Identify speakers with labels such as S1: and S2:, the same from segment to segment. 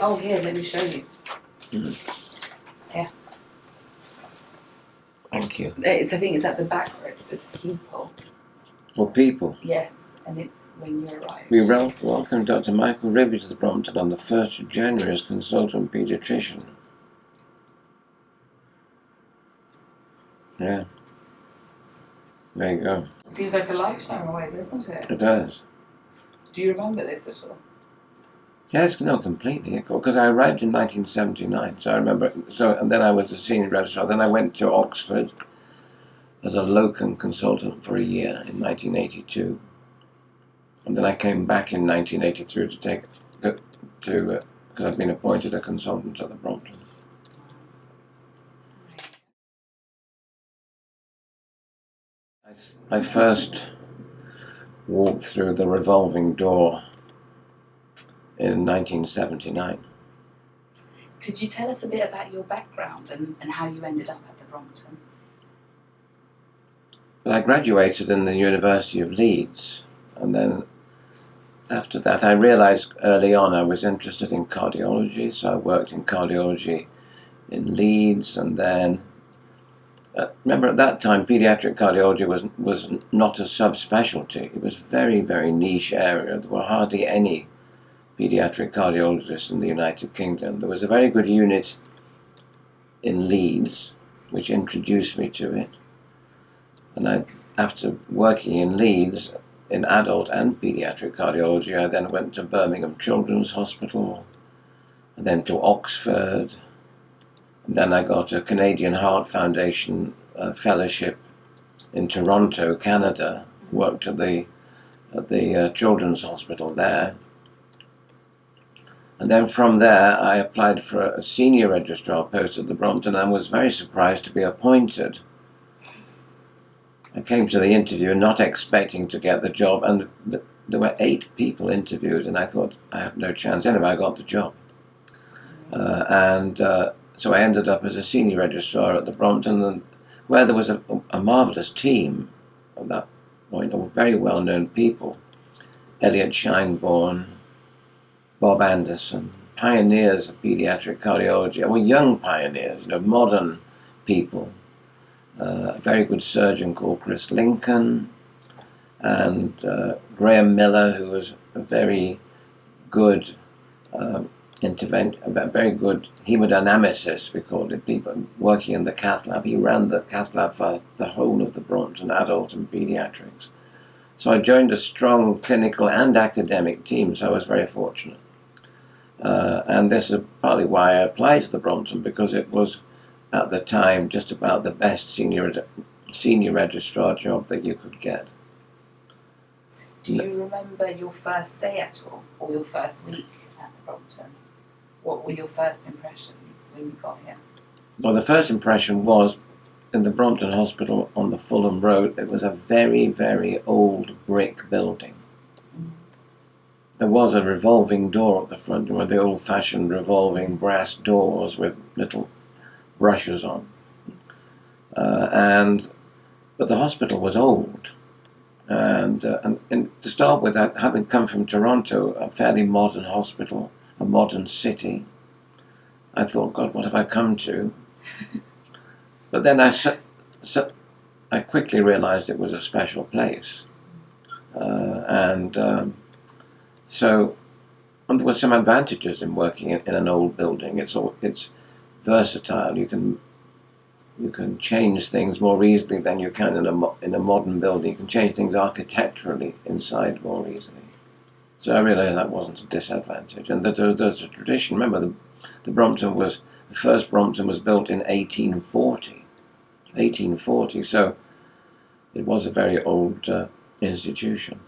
S1: Oh, here, let me show you. Here.
S2: Thank you.
S1: I think it's at the back where it says people.
S2: For people.
S1: Yes, and it's when you arrive.
S2: We welcome Dr Michael Rigby to the Brompton on the 1st of January as consultant paediatrician. Yeah. There you go.
S1: Seems like a lifetime away, doesn't it?
S2: It does.
S1: Do you remember this at all?
S2: Yes, no, completely. Because I arrived in 1979, so I remember. And then I was a senior registrar. Then I went to Oxford as a locum consultant for a year in 1982, and then I came back in 1983 because I'd been appointed a consultant at the Brompton. I first walked through the revolving door in 1979.
S1: Could you tell us a bit about your background and how you ended up at the Brompton?
S2: Well, I graduated in the University of Leeds, and then after that I realised early on I was interested in cardiology, so I worked in cardiology in Leeds, and then remember at that time paediatric cardiology was not a subspecialty. It was very, very niche area. There were hardly any paediatric cardiologists in the United Kingdom. There was a very good unit in Leeds which introduced me to it, and after working in Leeds in adult and paediatric cardiology, I then went to Birmingham Children's Hospital, and then to Oxford. And then I got a Canadian Heart Foundation fellowship in Toronto, Canada. Worked at the Children's Hospital there. And then from there, I applied for a senior registrar post at the Brompton and was very surprised to be appointed. I came to the interview not expecting to get the job, and there were 8 people interviewed, and I thought I had no chance. Anyway, I got the job. So I ended up as a senior registrar at the Brompton, where there was a marvellous team at that point of very well-known people. Elliot Scheinborn, Bob Anderson, pioneers of paediatric cardiology. And were young pioneers, modern people. A very good surgeon called Chris Lincoln, and Graham Miller, who was a very good a very good hemodynamicist, we called it, people working in the cath lab. He ran the cath lab for the whole of the Brompton, adult and paediatrics. So I joined a strong clinical and academic team, so I was very fortunate. And this is partly why I applied to the Brompton, because it was, at the time, just about the best senior registrar job that you could get.
S1: Do you remember your first day at all, or your first week at the Brompton? What were your first impressions when you got here?
S2: Well, the first impression was in the Brompton Hospital on the Fulham Road. It was a very, very old brick building. There was a revolving door at the front, the old-fashioned revolving brass doors with little brushes on. But the hospital was old. And to start with, having come from Toronto, a fairly modern hospital, a modern city, I thought, God, what have I come to? But then I quickly realized it was a special place. And there were some advantages in working in an old building. It's versatile. You can change things more easily than you can in a modern building. You can change things architecturally inside more easily. So I realized that wasn't a disadvantage. And there's a tradition. Remember, the first Brompton was built in 1840. 1840. So it was a very old institution.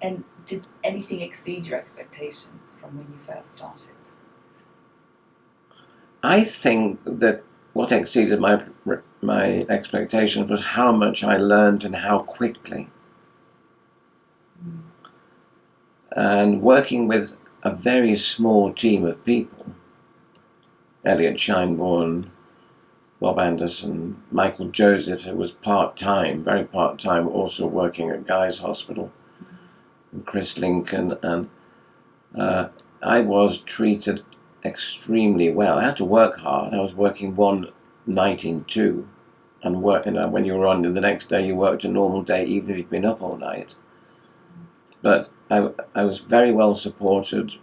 S1: And did anything exceed your expectations from when you first started?
S2: I think that what exceeded my expectations was how much I learned and how quickly. And working with a very small team of people, Elliot Scheinborn, Bob Anderson, Michael Joseph, who was part-time, very part-time, also working at Guy's Hospital, and Chris Lincoln, and I was treated extremely well. I had to work hard. I was working one night in two, and when you were on the next day, you worked a normal day, even if you'd been up all night. But I was very well supported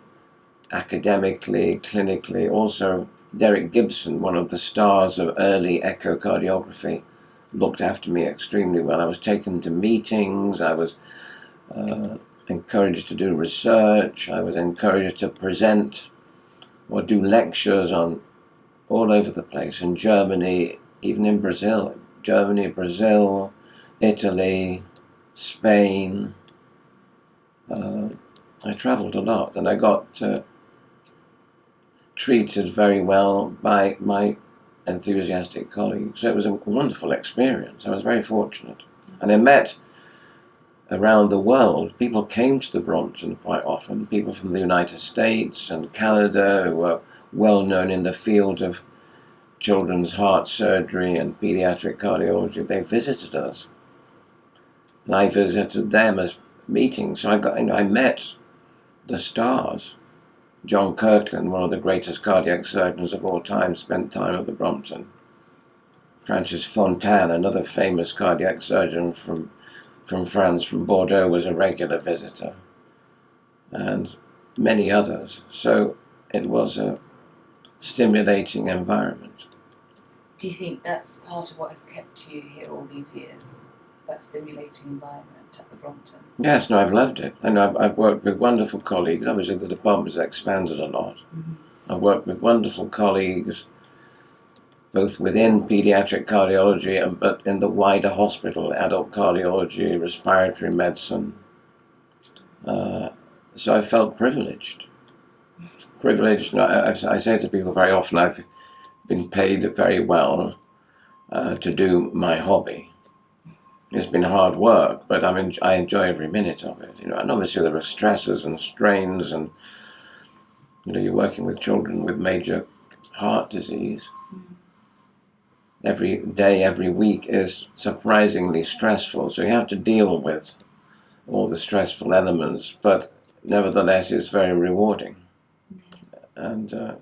S2: academically, clinically. Also, Derek Gibson, one of the stars of early echocardiography, looked after me extremely well. I was taken to meetings. I was encouraged to do research. I was encouraged to present or do lectures on all over the place, in Germany, even in Brazil. Germany, Brazil, Italy, Spain. I travelled a lot, and I got treated very well by my enthusiastic colleagues. So it was a wonderful experience. I was very fortunate. And I met around the world. People came to the Brompton quite often, people from the United States and Canada who were well known in the field of children's heart surgery and paediatric cardiology. They visited us, and I visited them as meetings. So I met the stars. John Kirkland, one of the greatest cardiac surgeons of all time, spent time at the Brompton. Francis Fontaine, another famous cardiac surgeon from France, from Bordeaux, was a regular visitor, and many others. So it was a stimulating environment.
S1: Do you think that's part of what has kept you here all these years? That stimulating environment at the Brompton?
S2: Yes, no, I've loved it. I know I've worked with wonderful colleagues. Obviously, the department has expanded a lot.
S1: Mm-hmm.
S2: I've worked with wonderful colleagues, both within paediatric cardiology and but in the wider hospital, adult cardiology, respiratory medicine. So I felt privileged. Privileged. I say to people very often, I've been paid very well to do my hobby. It's been hard work, but I enjoy every minute of it. And obviously there are stresses and strains, and you're working with children with major heart disease.
S1: Mm-hmm.
S2: Every day, every week is surprisingly stressful, so you have to deal with all the stressful elements, but nevertheless it's very rewarding. Mm-hmm. And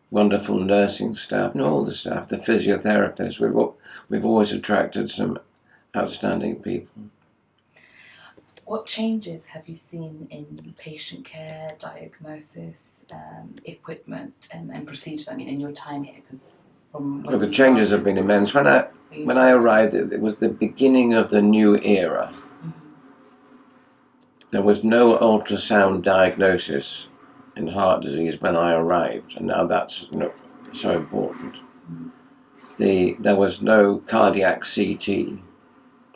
S2: wonderful nursing staff, and all the staff, the physiotherapists. We've always attracted some outstanding people.
S1: What changes have you seen in patient care, diagnosis, equipment, and procedures? In your time here, because
S2: the changes have been immense. When I arrived, it was the beginning of the new era.
S1: Mm-hmm.
S2: There was no ultrasound diagnosis in heart disease when I arrived, and now that's so important. Mm-hmm. There was no cardiac CT.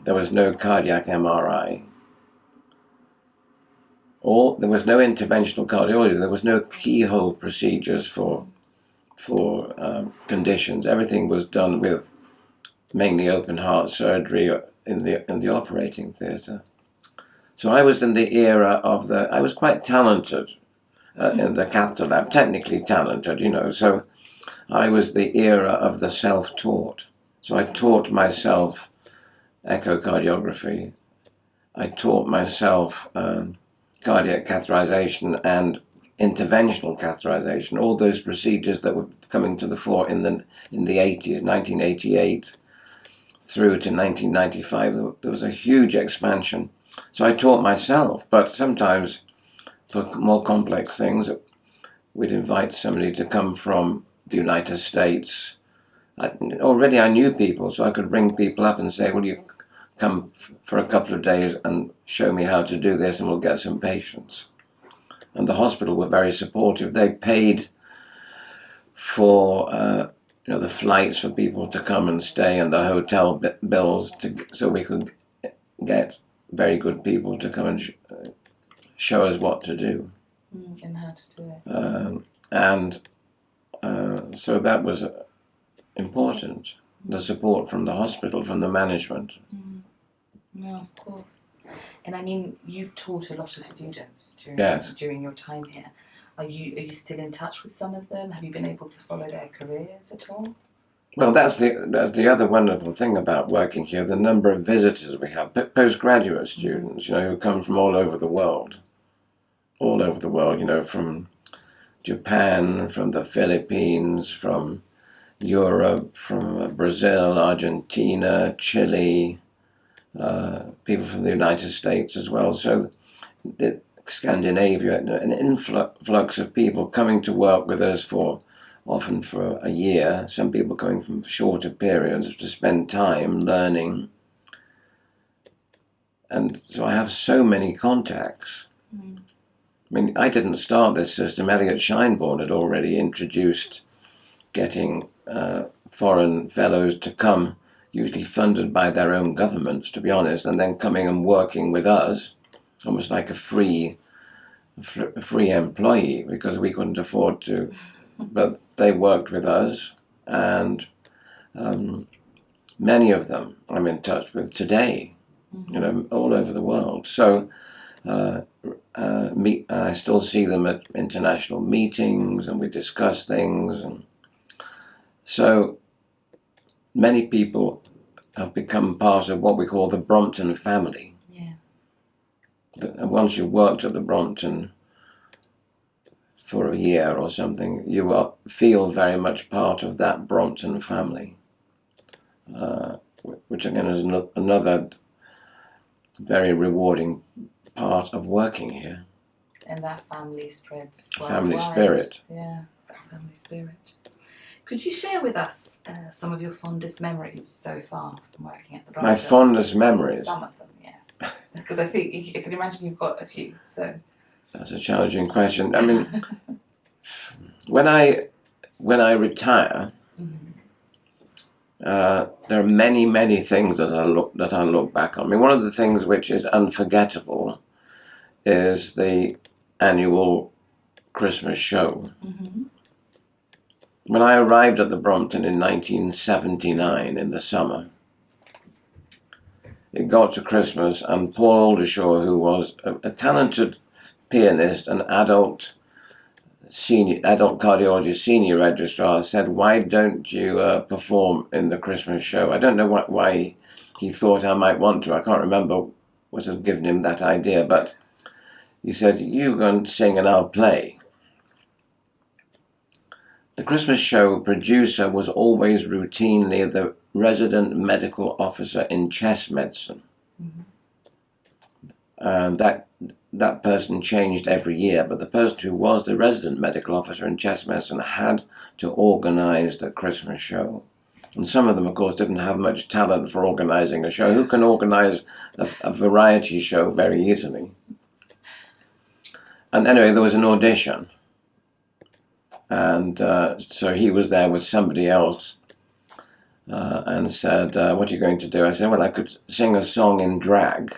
S2: There was no cardiac MRI. There was no interventional cardiology. There was no keyhole procedures for conditions. Everything was done with mainly open heart surgery in the operating theatre. So I was in the era of I was quite talented in the catheter lab, technically talented, So I was the era of the self-taught. So I taught myself echocardiography. I taught myself cardiac catheterization and interventional catheterization, all those procedures that were coming to the fore in the 80s, 1988 through to 1995. There was a huge expansion. So I taught myself, but sometimes for more complex things, we'd invite somebody to come from the United States. Already I knew people, so I could bring people up and say, will you come for a couple of days and show me how to do this, and we'll get some patients. And the hospital were very supportive. They paid for the flights for people to come and stay, and the hotel bills so we could get very good people to come and show us what to do
S1: and how to do it.
S2: So that was important. The support from the hospital, from the management.
S1: No, of course. And you've taught a lot of students during your time here. Are you still in touch with some of them? Have you been able to follow their careers at all?
S2: Well, that's the other wonderful thing about working here. The number of visitors we have, postgraduate students, who come from all over the world. all over the world, from Japan, from the Philippines, from Europe, from Brazil, Argentina, Chile, people from the United States as well. So Scandinavia, an influx of people coming to work with us often for a year, some people coming from shorter periods to spend time learning. And so I have so many contacts. I mean, I didn't start this system. Elliot Scheinborn had already introduced getting foreign fellows to come, usually funded by their own governments, to be honest, and then coming and working with us, almost like a free employee, because we couldn't afford to. But they worked with us, and many of them I'm in touch with today, all over the world. So I still see them at international meetings, and we discuss things. And so many people have become part of what we call the Brompton family.
S1: Yeah.
S2: Once you've worked at the Brompton for a year or something, you feel very much part of that Brompton family, which again is another very rewarding part of working here.
S1: And that family spreads worldwide.
S2: Family spirit.
S1: Yeah, that family spirit. Could you share with us some of your fondest memories so far from working at the Brompton?
S2: My fondest memories?
S1: Some of them, yes. Because I think I can imagine you've got a few. So
S2: that's a challenging question. I mean, when I retire, there are many, many things that I look back on. I mean, one of the things which is unforgettable is the annual Christmas show. When I arrived at the Brompton in 1979 in the summer, it got to Christmas, and Paul Aldershaw, who was a talented pianist, an adult cardiology senior registrar, said, "Why don't you perform in the Christmas show?" I don't know why he thought I might want to. I can't remember what had given him that idea, but he said, "You go and sing and I'll play." The Christmas show producer was always routinely the resident medical officer in chest medicine. And that person changed every year, but the person who was the resident medical officer in chest medicine had to organize the Christmas show. And some of them, of course, didn't have much talent for organizing a show. Who can organize a variety show very easily? And anyway, there was an audition. And so he was there with somebody else and said, "What are you going to do?" I said, "Well, I could sing a song in drag."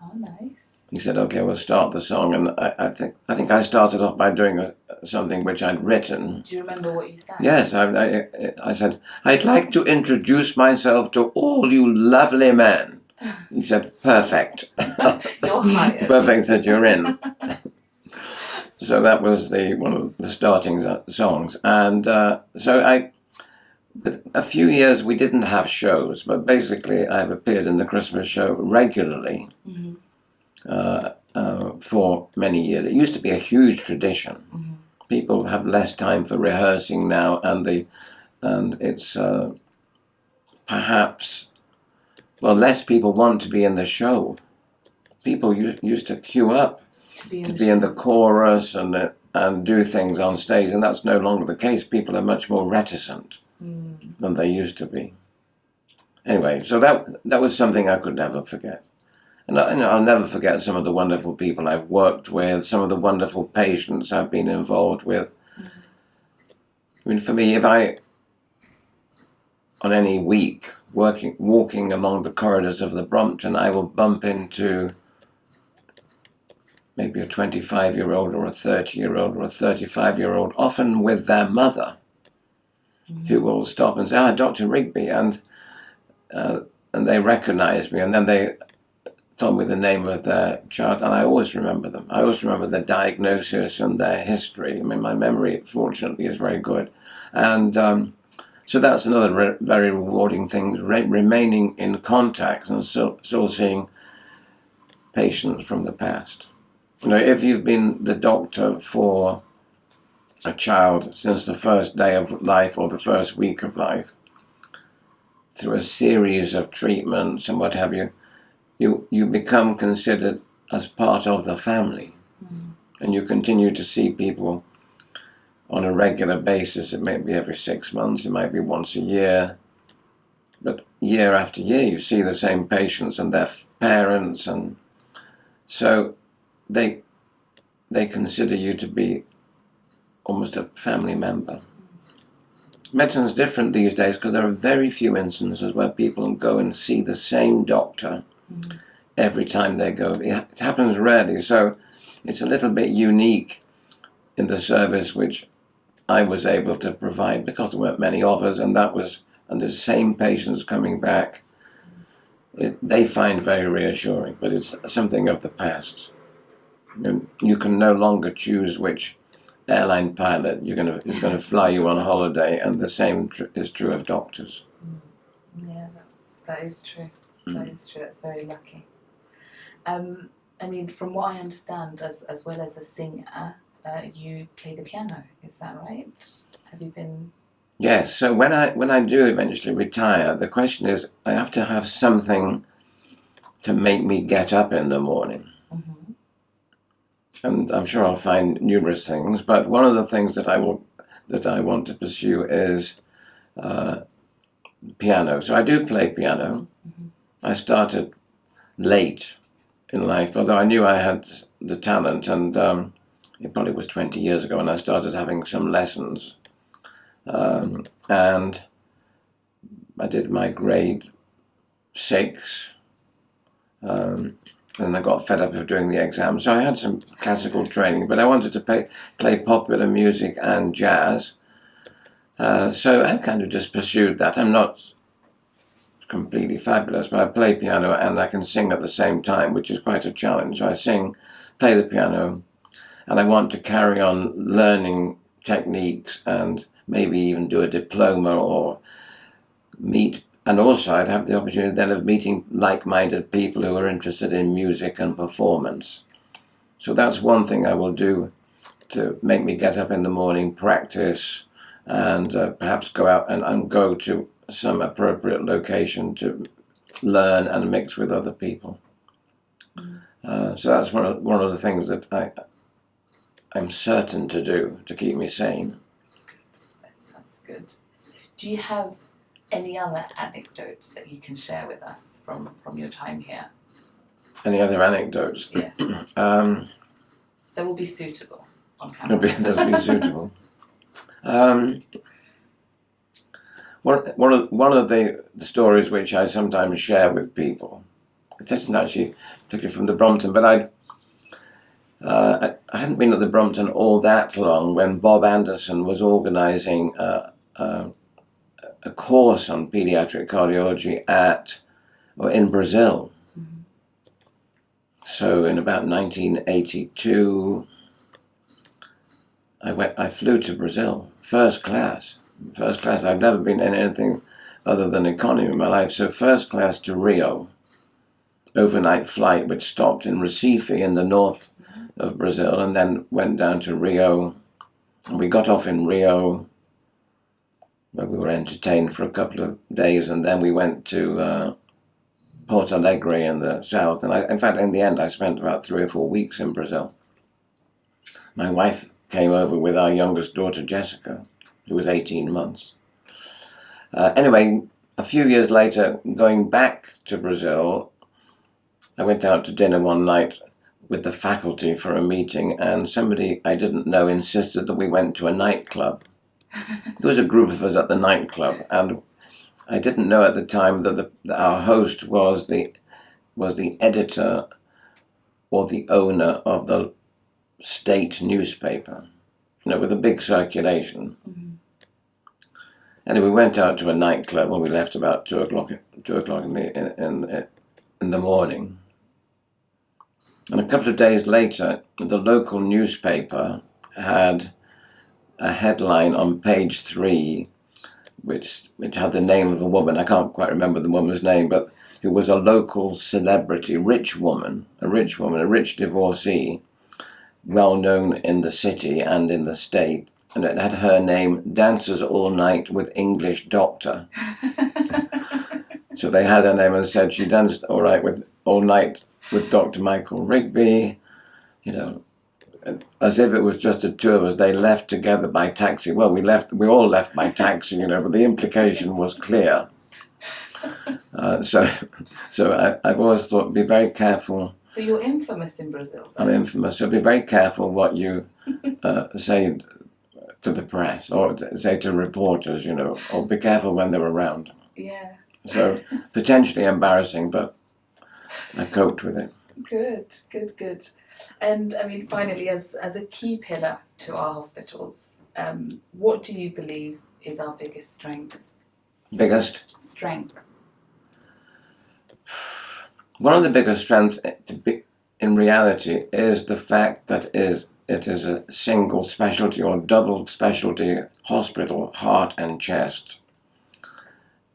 S1: Oh, nice.
S2: He said, "Okay, we'll start the song." And I think I started off by doing something which I'd written.
S1: Do you remember what you sang?
S2: Yes, I said, "I'd like to introduce myself to all you lovely men." He said, "Perfect."
S1: You're hired.
S2: Perfect, said, "You're in." So that was one of the starting songs. And so with a few years we didn't have shows, but basically I've appeared in the Christmas show regularly for many years. It used to be a huge tradition. People have less time for rehearsing now, and it's perhaps, less people want to be in the show. People used to queue up to be in the chorus and do things on stage, and that's no longer the case. People are much more reticent than they used to be. Anyway, so that was something I could never forget. And I'll never forget some of the wonderful people I've worked with, some of the wonderful patients I've been involved with. I mean, for me, if on any week, walking along the corridors of the Brompton, I will bump into maybe a 25-year-old or a 30-year-old or a 35-year-old, often with their mother, who will stop and say, Dr. Rigby, and they recognize me, and then they told me the name of their child, and I always remember them. I always remember their diagnosis and their history. I mean, my memory, fortunately, is very good. And so that's another very rewarding thing, remaining in contact and still seeing patients from the past. if you've been the doctor for a child since the first day of life or the first week of life, through a series of treatments and what have you, you become considered as part of the family. And you continue to see people on a regular basis. It might be every 6 months, it might be once a year. But year after year, you see the same patients and their parents, and so they consider you to be almost a family member. Medicine's different these days because there are very few instances where people go and see the same doctor every time they go. It happens rarely, so it's a little bit unique in the service which I was able to provide because there weren't many of us, and the same patients coming back. They find very reassuring, but it's something of the past. You can no longer choose which airline pilot is going to fly you on holiday, and the same is true of doctors.
S1: Yeah, that is true. That is true. That's very lucky. I mean, from what I understand, as well as a singer, you play the piano. Is that right? Have you been?
S2: Yes. So when I do eventually retire, the question is, I have to have something to make me get up in the morning. And I'm sure I'll find numerous things, but one of the things that I want to pursue is piano. So I do play piano. I started late in life, although I knew I had the talent, and it probably was 20 years ago when I started having some lessons. And I did my grade 6. And I got fed up of doing the exam. So I had some classical training, but I wanted to play popular music and jazz. So I kind of just pursued that. I'm not completely fabulous, but I play piano and I can sing at the same time, which is quite a challenge. So I sing, play the piano, and I want to carry on learning techniques and maybe even do a diploma or meet. And also I'd have the opportunity then of meeting like-minded people who are interested in music and performance. So that's one thing I will do to make me get up in the morning, practice, and perhaps go out and go to some appropriate location to learn and mix with other people. So that's one of the things that I'm certain to do to keep me sane.
S1: That's good. Do you have any other anecdotes that you can share with us from your time here?
S2: Any other anecdotes?
S1: Yes. That will be suitable on camera.
S2: They'll be suitable. One of the stories which I sometimes share with people, it isn't actually particularly from the Brompton, but I hadn't been at the Brompton all that long when Bob Anderson was organising a course on paediatric cardiology in Brazil. So in about 1982, I flew to Brazil, first class. I've never been in anything other than economy in my life. So first class to Rio, overnight flight, which stopped in Recife in the north of Brazil, and then went down to Rio. And we got off in Rio, where we were entertained for a couple of days, and then we went to Porto Alegre in the south. And in fact, in the end, I spent about 3 or 4 weeks in Brazil. My wife came over with our youngest daughter, Jessica, who was 18 months. Anyway, a few years later, going back to Brazil, I went out to dinner one night with the faculty for a meeting, and somebody I didn't know insisted that we went to a nightclub. There was a group of us at the nightclub, and I didn't know at the time that our host was the editor or the owner of the state newspaper, with a big circulation. Anyway, we went out to a nightclub and we left about 2 o'clock in the morning. And a couple of days later, the local newspaper had a headline on page 3, which had the name of a woman. I can't quite remember the woman's name, but who was a local celebrity, a rich divorcee, well known in the city and in the state, and it had her name, Dances All Night with English Doctor. So they had her name and said she danced all night with Dr Michael Rigby, you know, as if it was just the two of us. They left together by taxi. Well, we all left by taxi, you know, but the implication was clear. So I've always thought, be very careful.
S1: So you're infamous in Brazil, though.
S2: I'm infamous, so be very careful what you say to the press, or say to reporters, you know, or be careful when they're around.
S1: Yeah.
S2: So potentially embarrassing, but I coped with it.
S1: Good. And I mean, finally, as a key pillar to our hospitals, what do you believe is our biggest strength?
S2: Biggest?
S1: Strength.
S2: One of the biggest strengths in reality is the fact that it is a single specialty or double specialty hospital, heart and chest,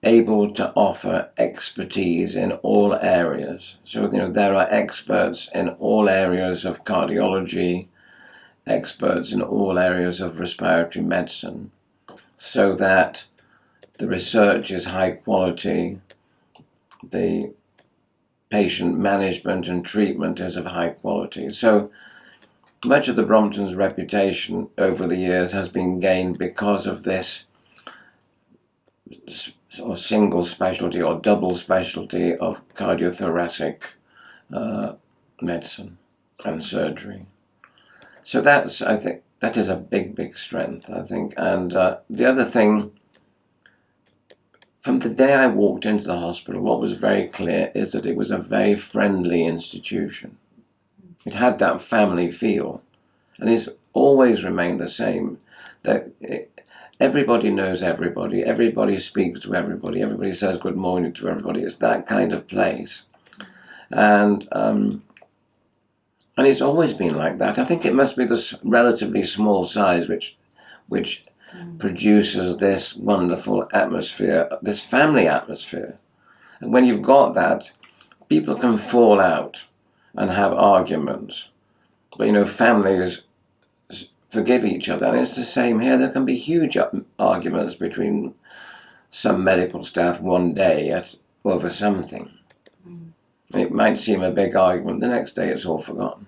S2: able to offer expertise in all areas. So, you know, there are experts in all areas of cardiology, experts in all areas of respiratory medicine, so that the research is high quality, the patient management and treatment is of high quality. So much of the Brompton's reputation over the years has been gained because of this or single specialty or double specialty of cardiothoracic medicine and surgery. So that's, I think, that is a big strength, I think. And the other thing, from the day I walked into the hospital, what was very clear is that it was a very friendly institution. It had that family feel, and it's always remained the same. That everybody knows everybody, everybody speaks to everybody, everybody says good morning to everybody. It's that kind of place, and it's always been like that. I think it must be the relatively small size which produces this wonderful atmosphere, this family atmosphere. And when you've got that, people can fall out and have arguments. But, you know, families forgive each other. And it's the same here. There can be huge arguments between some medical staff one day over something. It might seem a big argument. The next day it's all forgotten.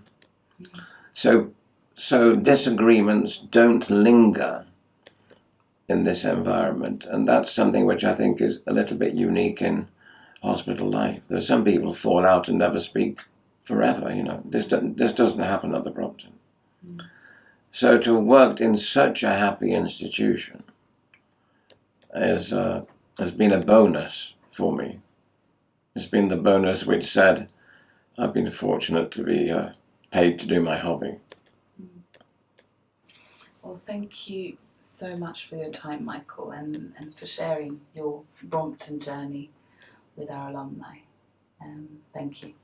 S2: So disagreements don't linger in this environment, and that's something which I think is a little bit unique in hospital life. There's some people fall out and never speak forever, you know. This doesn't happen at the Brompton. So to have worked in such a happy institution has been a bonus for me. It's been the bonus which said I've been fortunate to be paid to do my hobby.
S1: Well, thank you so much for your time, Michael, and for sharing your Brompton journey with our alumni. Thank you,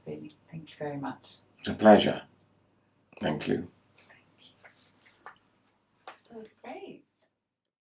S1: really. Thank you very much.
S2: It's a pleasure. Thank you.
S1: Thank you. That was great.